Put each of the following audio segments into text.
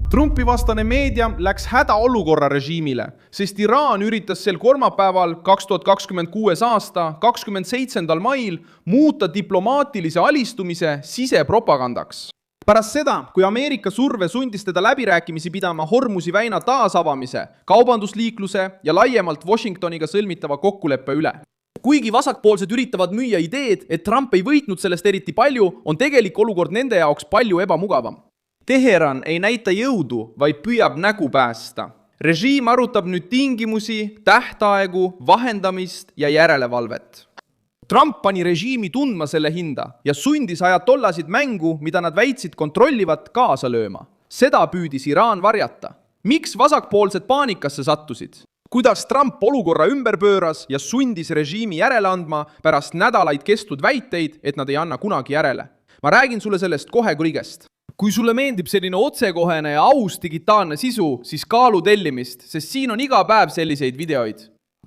Trumpi vastane meedia läks hädaolukorra režiimile, sest Iraan üritas sel kolmapäeval 2026. aasta 27. mail muuta diplomaatilise alistumise sisepropagandaks. Pärast seda, kui Ameerika surve sundis teda läbirääkimisi pidama Hormuzi väina taasavamise, kaubandusliikluse ja laiemalt Washingtoniga sõlmitava kokkuleppe üle. Kuigi vasakpoolsed üritavad müüa ideed, et Trump ei võitnud sellest eriti palju, on tegelik olukord nende jaoks palju ebamugavam. Teheran ei näita jõudu, vaid püüab nägu päästa. Režiim arutab nüüd tingimusi, tähtaegu, vahendamist ja järelevalvet. Trump pani režiimi tundma selle hinda ja sundis ajatollasid mängu, mida nad väitsid kontrollivat kaasa lööma. Seda püüdis Iraan varjata. Miks vasakpoolsed paanikasse sattusid? Kuidas Trump olukorra ümber pööras ja sundis režiimi järele andma pärast nädalaid kestnud väiteid, et nad ei anna kunagi järele? Ma räägin sulle sellest kohe kõigest. Kui sulle meeldib selline otsekohene ja aus digitaalne sisu, siis kaalu tellimist, sest siin on iga päev selliseid videoid.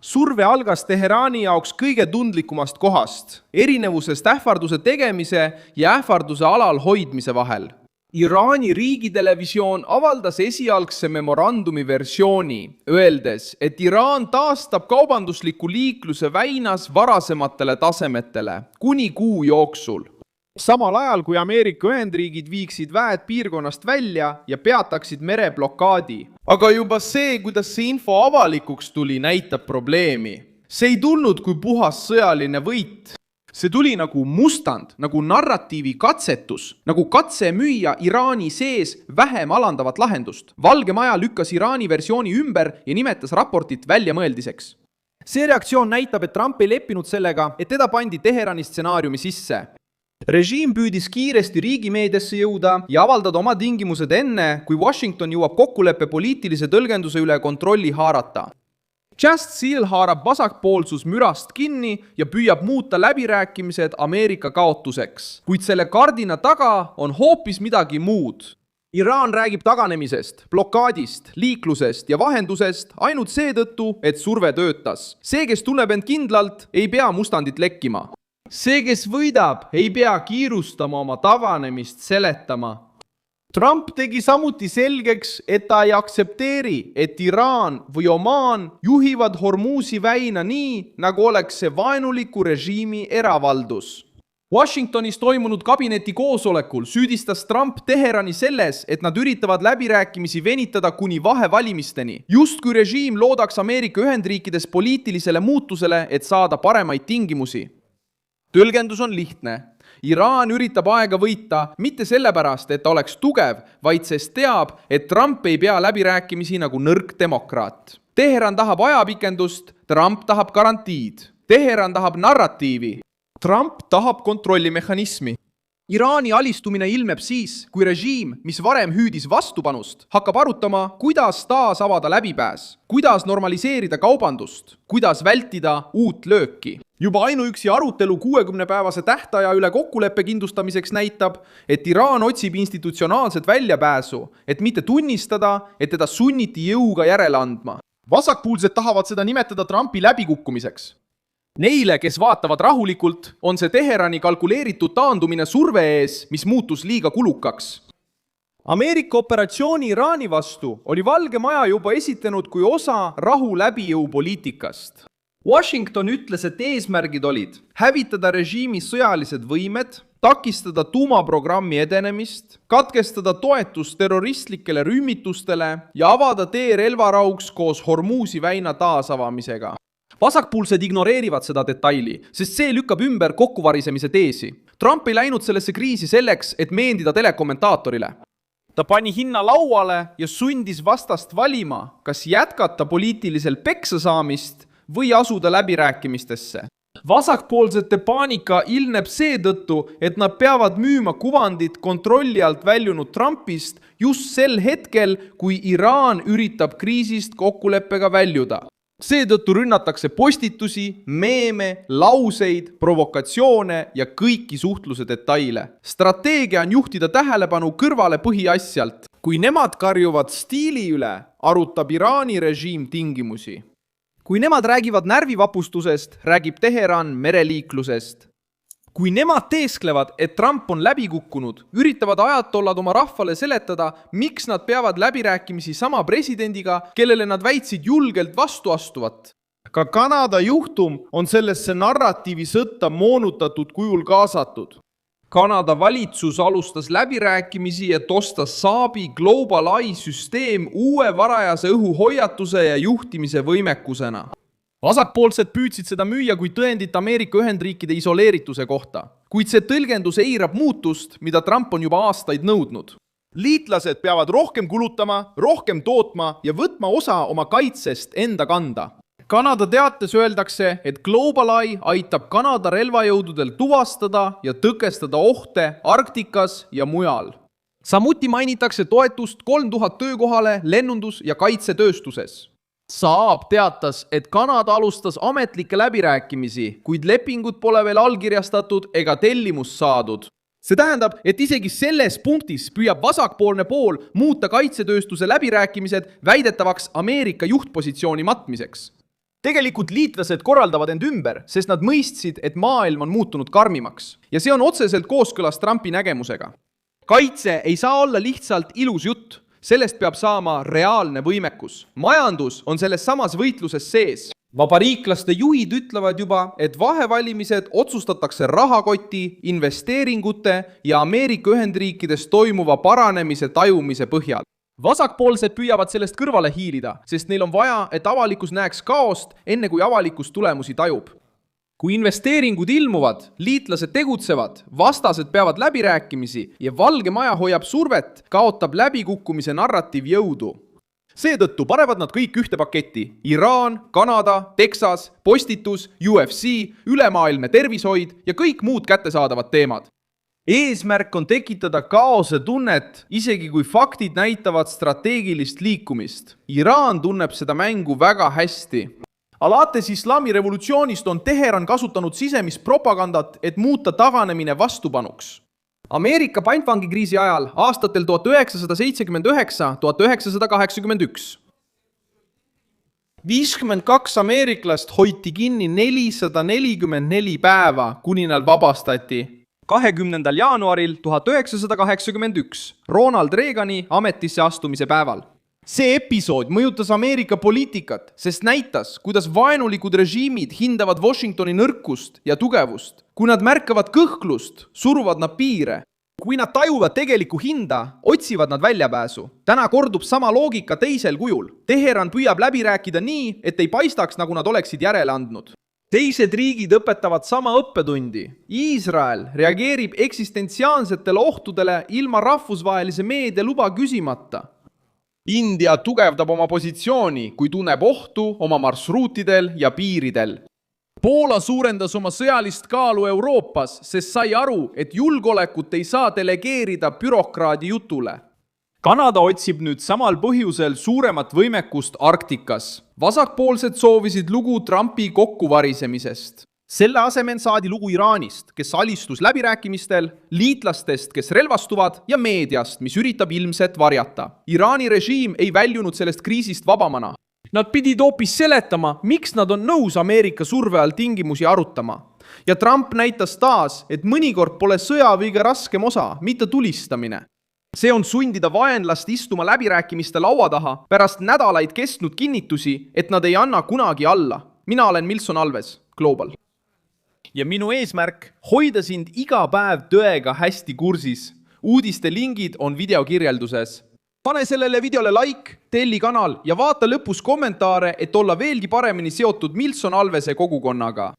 Surve algas Teherani jaoks kõige tundlikumast kohast, erinevusest ähvarduse tegemise ja ähvarduse alal hoidmise vahel. Iraani riigitelevisioon avaldas esialgse memorandumi versiooni, öeldes, et Iraan taastab kaubandusliku liikluse väinas varasematele tasemetele kuni kuu jooksul. Samal ajal, kui Ameerika Ühendriigid viiksid väed piirkonnast välja ja peataksid mereblokaadi. Aga juba see, kuidas see info avalikuks tuli, näitab probleemi. See ei tulnud kui puhas sõjaline võit. See tuli nagu mustand, nagu narratiivi katsetus, nagu katse müüa Iraani sees vähem alandavat lahendust. Valge Maja lükkas Iraani versiooni ümber ja nimetas raportit väljamõeldiseks. See reaktsioon näitab, et Trump ei leppinud sellega, et teda pandi Teherani stsenaariumi sisse. Režiim püüdis kiiresti riigimeediasse jõuda ja avaldada oma tingimused enne, kui Washington jõuab kokkuleppe poliitilise tõlgenduse üle kontrolli haarata. Just Seal haarab vasakpoolsus mürast kinni ja püüab muuta läbirääkimised Ameerika kaotuseks, kuid selle kardina taga on hoopis midagi muud. Iraan räägib taganemisest, blokaadist, liiklusest ja vahendusest ainult seetõttu, et surve töötas. See, kes tunneb end kindlalt, ei pea mustandit lekkima. See, kes võidab, ei pea kiirustama oma tavanemist seletama. Trump tegi samuti selgeks, et ta ei aktsepteeri, et Iraan või Omaan juhivad Hormuzi väina nii, nagu oleks see vaenuliku režiimi eravaldus. Washingtonis toimunud kabineti koosolekul süüdistas Trump Teherani selles, et nad üritavad läbirääkimisi venitada kuni vahevalimisteni. Just kui režiim loodaks Ameerika Ühendriikides poliitilisele muutusele, et saada paremaid tingimusi. Tõlgendus on lihtne. Iraan üritab aega võita mitte sellepärast, et ta oleks tugev, vaid sest teab, et Trump ei pea läbirääkimisi nagu nõrk demokraat. Teheran tahab ajapikendust, Trump tahab garantiid. Teheran tahab narratiivi. Trump tahab kontrollimehhanismi. Iraani alistumine ilmeb siis, kui režiim, mis varem hüüdis vastupanust, hakkab arutama, kuidas taas avada läbipääs, kuidas normaliseerida kaubandust, kuidas vältida uut lööki. Juba ainuüksi arutelu 60-päevase tähtaja üle kokkuleppe kindlustamiseks näitab, et Iraan otsib institutsionaalset väljapääsu, et mitte tunnistada, et teda sunniti jõuga järele andma. Vasakpoolsed tahavad seda nimetada Trumpi läbikukkumiseks. Neile, kes vaatavad rahulikult, on see Teherani kalkuleeritud taandumine surve ees, mis muutus liiga kulukaks. Ameerika operatsiooni Iraani vastu oli Valge Maja juba esitanud kui osa rahu läbijõu poliitikast. Washington ütles, et eesmärgid olid hävitada režiimi sõjalised võimed, takistada tuumaprogrammi edenemist, katkestada toetust terroristlikele rühmitustele ja avada tee relvarauks koos Hormuzi väina taasavamisega. Vasakpoolsed ignoreerivad seda detaili, sest see lükkab ümber kokkuvarisemise teesi. Trump ei läinud sellesse kriisi selleks, et meeldida telekommentaatorile. Ta pani hinna lauale ja sundis vastast valima, kas jätkata poliitilisel peksa saamist või asuda läbirääkimistesse. Vasakpoolsete paanika ilmneb seetõttu, et nad peavad müüma kuvandit kontrolli alt väljunud Trumpist just sel hetkel, kui Iraan üritab kriisist kokkuleppega väljuda. Seetõttu rünnatakse postitusi, meeme, lauseid, provokatsioone ja kõiki suhtluse detaile. Strateegia on juhtida tähelepanu kõrvale põhiasjalt. Kui nemad karjuvad stiili üle, arutab Iraani režiim tingimusi. Kui nemad räägivad närvivapustusest, räägib Teheran mereliiklusest. kui nemad teesklevad, et Trump on läbi kukkunud, üritavad ajatollad oma rahvale seletada, miks nad peavad läbirääkimisi sama presidendiga, kellele nad väitsid julgelt vastu astuvat. Ka Kanada juhtum on sellesse narratiivi sõtta moonutatud kujul kaasatud. Kanada valitsus alustas läbirääkimisi, et osta Saabi Global Eye süsteem uue varajase õhuhoiatuse ja juhtimise võimekusena. Vasakpoolsed püüdsid seda müüa kui tõendit Ameerika Ühendriikide isoleerituse kohta, kuid see tõlgendus eirab muutust, mida Trump on juba aastaid nõudnud. Liitlased peavad rohkem kulutama, rohkem tootma ja võtma osa oma kaitsest enda kanda. Kanada teates öeldakse, et Global Eye aitab Kanada relvajõududel tuvastada ja tõkestada ohte Arktikas ja mujal. Samuti mainitakse toetust 3000 töökohale lennundus- ja kaitsetööstuses. Saab teatas, et Kanada alustas ametlikke läbirääkimisi, kuid lepingud pole veel allkirjastatud ega tellimust saadud. See tähendab, et isegi selles punktis püüab vasakpoolne pool muuta kaitsetööstuse läbirääkimised väidetavaks Ameerika juhtpositsiooni matmiseks. Tegelikult liitlased korraldavad end ümber, sest nad mõistsid, et maailm on muutunud karmimaks. Ja see on otseselt kooskõlas Trumpi nägemusega. Kaitse ei saa olla lihtsalt ilus jutt. Sellest peab saama reaalne võimekus. Majandus on selles samas võitluses sees. Vabariiklaste juhid ütlevad juba, et vahevalimised otsustatakse rahakoti, investeeringute ja Ameerika Ühendriikides toimuva paranemise tajumise põhjal. Vasakpoolsed püüavad sellest kõrvale hiilida, sest neil on vaja, et avalikkus näeks kaost, enne kui avalikkus tulemusi tajub. Kui investeeringud ilmuvad, liitlased tegutsevad, vastased peavad läbirääkimisi ja Valge Maja hoiab survet, kaotab läbikukkumise narratiiv jõudu. Seetõttu panevad nad kõik ühte paketti. Iraan, Kanada, Texas, postitus, UFC, ülemaailmne tervishoid ja kõik muud kättesaadavad teemad. Eesmärk on tekitada kaose tunnet, isegi kui faktid näitavad strateegilist liikumist. Iraan tunneb seda mängu väga hästi. Alates islami revolutsioonist on Teheran kasutanud sisemist propagandat, et muuta taganemine vastupanuks. Ameerika pantvangikriisi ajal aastatel 1979–1981. 52 ameeriklast hoiti kinni 444 päeva, kuni nad vabastati. 20. jaanuaril 1981 Ronald Reagani ametisse astumise päeval. See episood mõjutas Ameerika poliitikat, sest näitas, kuidas vaenulikud režiimid hindavad Washingtoni nõrkust ja tugevust. Kui nad märkavad kõhklust, suruvad nad piire. Kui nad tajuvad tegelikku hinda, otsivad nad väljapääsu. Täna kordub sama loogika teisel kujul. Teheran püüab läbi rääkida nii, et ei paistaks, nagu nad oleksid järele andnud. Teised riigid õpetavad sama õppetundi. Iisrael reageerib eksistentsiaalsetele ohtudele ilma rahvusvahelise meedia luba küsimata. India tugevdab oma positsiooni, kui tunneb ohtu oma marsruutidel ja piiridel. Poola suurendas oma sõjalist kaalu Euroopas, sest sai aru, et julgeolekut ei saa delegeerida bürokraadi jutule. Kanada otsib nüüd samal põhjusel suuremat võimekust Arktikas. Vasakpoolsed soovisid lugu Trumpi kokkuvarisemisest. Selle asemel saadi lugu Iraanist, kes alistus läbirääkimistel, liitlastest, kes relvastuvad ja meediast, mis üritab ilmset varjata. Iraani režiim ei väljunud sellest kriisist vabamana. Nad pidid hoopis seletama, miks nad on nõus Ameerika surve all tingimusi arutama. Ja Trump näitas taas, et mõnikord pole sõja kõige raskem osa, mitte tulistamine. See on sundida vaenlast istuma läbirääkimiste laua taha pärast nädalaid kestnud kinnitusi, et nad ei anna kunagi alla. Mina olen Milson Alves, Global. Ja minu eesmärk hoida sind iga päev tõega hästi kursis. Uudiste lingid on videokirjelduses. Pane sellele videole like, telli kanal ja vaata lõpus kommentaare, et olla veelgi paremini seotud Milson Alvese kogukonnaga.